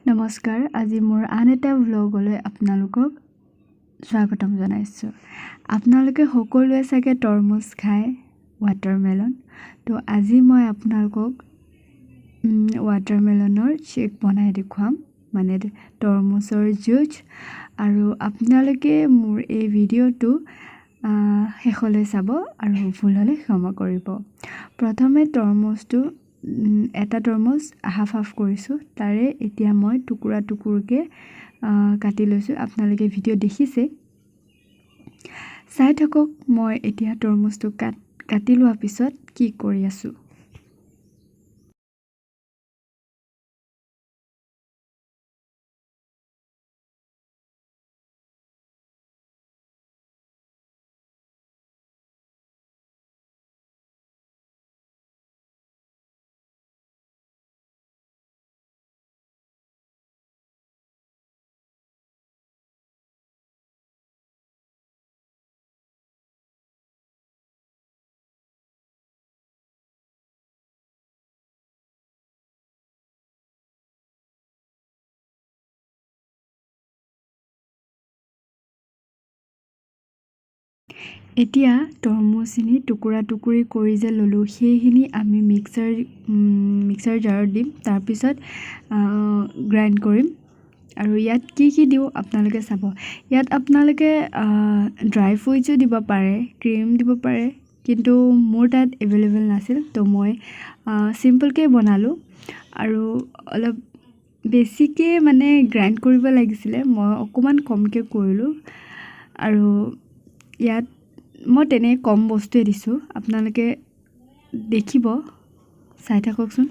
নমস্কাৰ আজি মোৰ আন এটা ব্লগলৈ আপোনালোকক স্বাগতম জনাইছোঁ। আপোনালোকে সকলোৱে চাগে তৰমুজ খায়, ৱাটাৰমেলন। তো আজি মই আপোনালোকক ৱাটাৰমেলনৰ শ্বেক বনাই দেখুৱাম, মানে তৰমুজৰ জুচ। আৰু আপোনালোকে মোৰ এই ভিডিঅ'টো শেষলৈ চাব আৰু ভুল হ'লে ক্ষমা কৰিব। প্ৰথমে তৰমুজটো এটা তৰমুজ হাফ কৰিছোঁ, তাৰে এতিয়া মই টুকুৰা টুকুৰকৈ কাটি লৈছোঁ। আপোনালোকে ভিডিঅ' দেখিছে, চাই থাকক। মই এতিয়া তৰমুজটো কাটি লোৱাৰ পিছত কি কৰি আছোঁ। এতিয়া তৰমুজখিনি টুকুৰা টুকুৰি কৰি যে ল'লোঁ, সেইখিনি আমি মিক্সাৰ জাৰত দিম, তাৰপিছত গ্ৰাইণ্ড কৰিম। আৰু ইয়াত কি কি দিওঁ আপোনালোকে চাব। ইয়াত আপোনালোকে ড্ৰাই ফ্ৰুইটছো দিব পাৰে, ক্ৰীম দিব পাৰে, কিন্তু মোৰ তাত এভেইলেবল নাছিল, তো মই চিম্পলকৈ বনালোঁ। আৰু অলপ বেছিকৈ মানে গ্ৰাইণ্ড কৰিব লাগিছিলে, মই অকণমান কমকৈ কৰিলোঁ। আৰু ইয়াত মই তেনে কম বস্তুৱে দিছোঁ, আপোনালোকে দেখিব, চাই থাককচোন।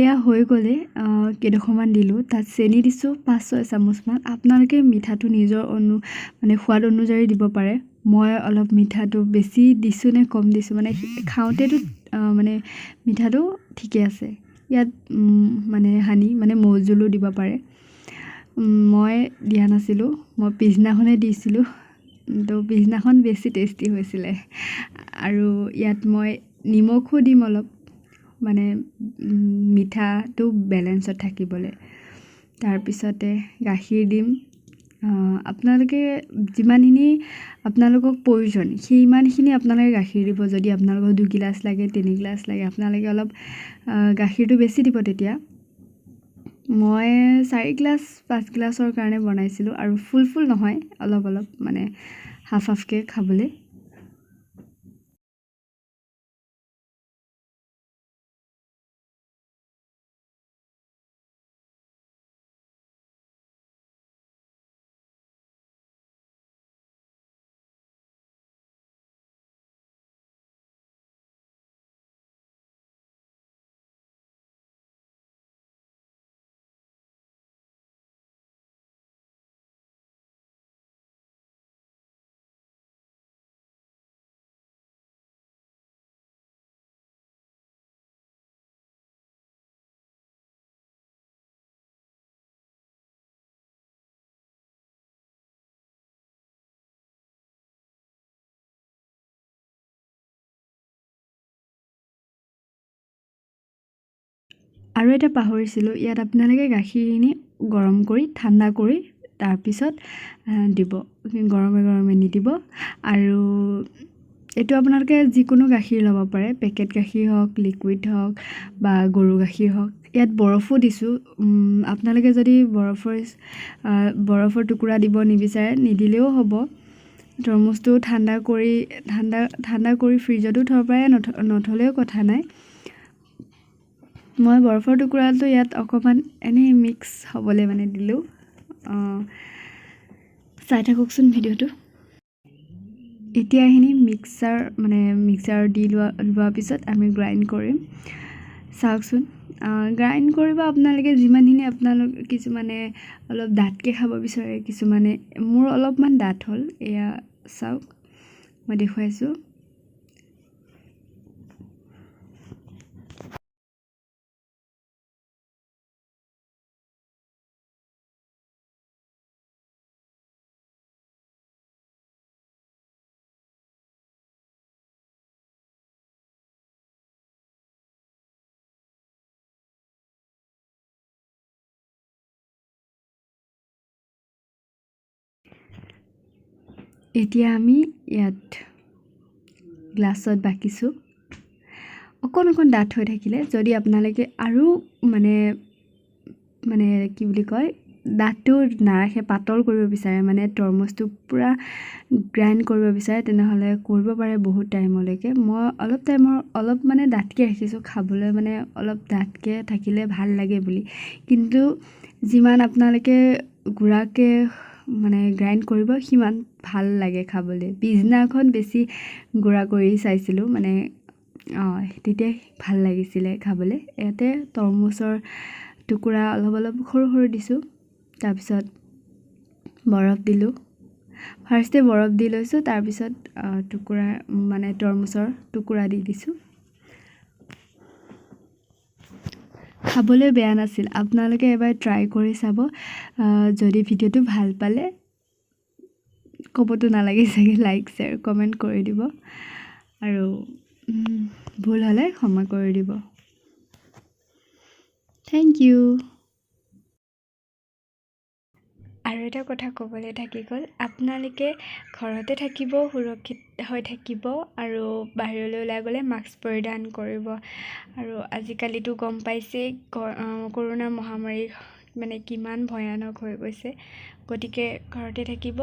এয়া হৈ গ'লে কেইডোখৰমান দিলোঁ, তাত চেনি দিছোঁ 5-6 চামুচমান। আপোনালোকে মিঠাটো নিজৰ মানে সোৱাদ অনুযায়ী দিব পাৰে। মই অলপ মিঠাটো বেছি দিছোঁ নে কম দিছোঁ, মানে খাওঁতেতো মানে মিঠাটো ঠিকে আছে। ইয়াত মানে মৌজোলো দিব পাৰে। মই দিয়া নাছিলোঁ, মই পিছদিনাখনেই দিছিলোঁ, তো পিছদিনাখন বেছি টেষ্টি হৈছিলে। আৰু ইয়াত মই নিমখো দিম অলপ, মানে মিঠাটো বেলেঞ্চত থাকিবলৈ। তাৰপিছতে গাখীৰ দিম। আপোনালোকে যিমানখিনি আপোনালোকক প্ৰয়োজন সিমানখিনি আপোনালোকে গাখীৰ দিব। যদি আপোনালোকক 2 গিলাচ লাগে, 3 গিলাচ লাগে, আপোনালোকে অলপ গাখীৰটো বেছি দিব। তেতিয়া মই 4 গিলাচ 5 গিলাচৰ কাৰণে বনাইছিলোঁ, আৰু ফুল নহয়, অলপ মানে হাফকৈ খাবলৈ। আৰু এটা পাহৰিছিলোঁ, ইয়াত আপোনালোকে গাখীৰখিনি গৰম কৰি ঠাণ্ডা কৰি তাৰপিছত দিব, গৰমে নিদিব। আৰু এইটো আপোনালোকে যিকোনো গাখীৰ ল'ব পাৰে, পেকেট গাখীৰ হওক, লিকুইড হওক বা গৰু গাখীৰ হওক। ইয়াত বৰফো দিছোঁ, আপোনালোকে যদি বৰফৰ টুকুৰা দিব নিবিচাৰে, নিদিলেও হ'ব। তৰমুজটো ঠাণ্ডা কৰি ফ্ৰিজতো থ'ব পাৰে, নথ'লেও কথা নাই। মই বৰফৰ টুকুৰাটো ইয়াত অকণমান এনেই মিক্স হ'বলৈ মানে দিলোঁ। চাই থাককচোন ভিডিঅ'টো। এতিয়া এইখিনি মিক্সাৰ দি লোৱাৰ পিছত আমি গ্ৰাইণ্ড কৰিম। চাওকচোন, গ্ৰাইণ্ড কৰিব আপোনালোকে যিমানখিনি আপোনালোক কিছুমানে অলপ ডাঠকৈ খাব বিচাৰে, কিছুমানে মোৰ অলপমান ডাঠ হ'ল। এয়া চাওক মই দেখুৱাইছোঁ। এতিয়া আমি ইয়াত গ্লাছত বাকিছোঁ। অকণ অকণ ডাঠ হৈ থাকিলে, যদি আপোনালোকে আৰু মানে কি বুলি কয়, ডাঠটো নাৰাখে, পাতল কৰিব বিচাৰে, মানে তৰমুজটো পূৰা গ্ৰাইণ্ড কৰিব বিচাৰে, তেনেহ'লে কৰিব পাৰে বহুত টাইমলৈকে। মই অলপ মানে ডাঠকৈ ৰাখিছোঁ, খাবলৈ মানে অলপ ডাঠকৈ থাকিলে ভাল লাগে বুলি। কিন্তু যিমান আপোনালোকে গুড়াকৈ মানে গ্ৰাইণ্ড কৰিব, সিমান ভাল লাগে খাবলৈ। পিছদিনাখন বেছি গুড়া কৰি চাইছিলোঁ, মানে তেতিয়া ভাল লাগিছিলে খাবলৈ। ইয়াতে তৰমুজৰ টুকুৰা অলপ সৰু সৰু দিছোঁ। তাৰপিছত বৰফ দিলোঁ। ফাৰ্ষ্টে বৰফ দি লৈছোঁ, তাৰপিছত টুকুৰা মানে তৰমুজৰ টুকুৰা দি দিছোঁ। খাবলৈ বেয়া নাছিল, আপোনালোকে এবাৰ ট্ৰাই কৰি চাব। যদি ভিডিঅ'টো ভাল পালে ক'বতো নালাগে চাগে, লাইক শ্বেয়াৰ কমেণ্ট কৰি দিব, আৰু ভুল হ'লে ক্ষমা কৰি দিব। Thank you. আৰু এটা কথা ক'বলৈ থাকি গ'ল, আপোনালোকে ঘৰতে থাকিব, সুৰক্ষিত হৈ থাকিব, আৰু বাহিৰলৈ ওলাই গ'লে মাস্ক পৰিধান কৰিব। আৰু আজিকালিতো গম পাইছেই কৰোণা মহামাৰী মানে কিমান ভয়ানক হৈ গৈছে। গতিকে ঘৰতে থাকিব,